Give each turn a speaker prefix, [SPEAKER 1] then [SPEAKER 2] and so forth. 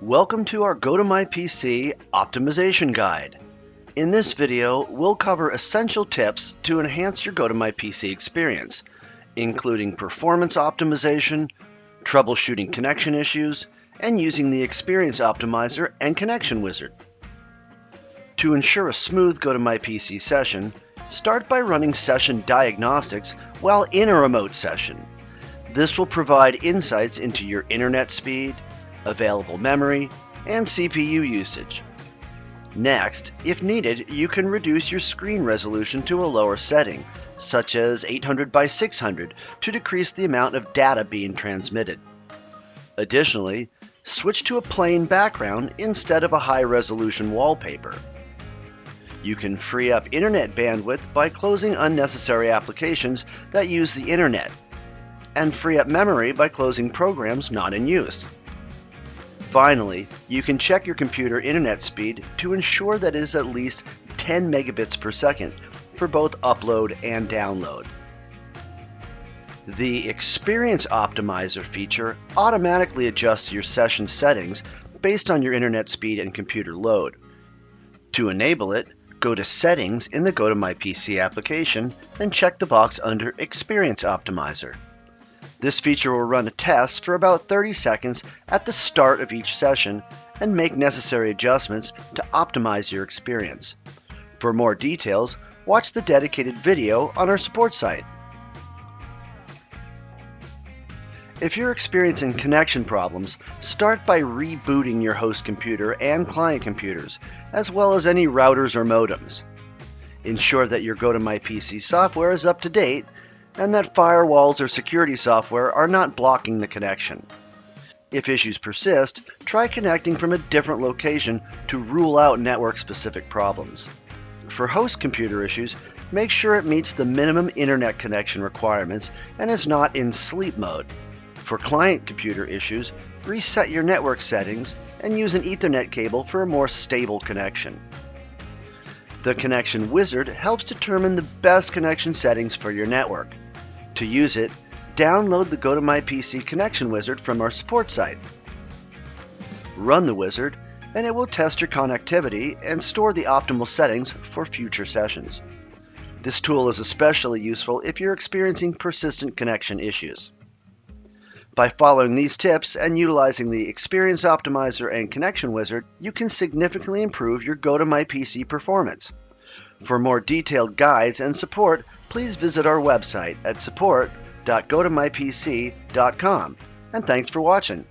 [SPEAKER 1] Welcome to our GoToMyPC optimization guide. In this video, we'll cover essential tips to enhance your GoToMyPC experience, including performance optimization, troubleshooting connection issues, and using the Experience Optimizer and Connection Wizard. To ensure a smooth GoToMyPC session, start by running session diagnostics while in a remote session. This will provide insights into your internet speed, available memory, and CPU usage. Next, if needed, you can reduce your screen resolution to a lower setting, such as 800 by 600, to decrease the amount of data being transmitted. Additionally, switch to a plain background instead of a high-resolution wallpaper. You can free up internet bandwidth by closing unnecessary applications that use the internet, and free up memory by closing programs not in use. Finally, you can check your computer internet speed to ensure that it is at least 10 megabits per second for both upload and download. The Experience Optimizer feature automatically adjusts your session settings based on your internet speed and computer load. To enable it, go to Settings in the GoToMyPC application and check the box under Experience Optimizer. This feature will run a test for about 30 seconds at the start of each session and make necessary adjustments to optimize your experience. For more details, watch the dedicated video on our support site. If you're experiencing connection problems, start by rebooting your host computer and client computers, as well as any routers or modems. Ensure that your GoToMyPC software is up to date and that firewalls or security software are not blocking the connection. If issues persist, try connecting from a different location to rule out network-specific problems. For host computer issues, make sure it meets the minimum internet connection requirements and is not in sleep mode. For client computer issues, reset your network settings and use an Ethernet cable for a more stable connection. The Connection Wizard helps determine the best connection settings for your network. To use it, download the GoToMyPC Connection Wizard from our support site. Run the wizard, and it will test your connectivity and store the optimal settings for future sessions. This tool is especially useful if you're experiencing persistent connection issues. By following these tips and utilizing the Experience Optimizer and Connection Wizard, you can significantly improve your GoToMyPC performance. For more detailed guides and support, please visit our website at support.gotomypc.com. And thanks for watching.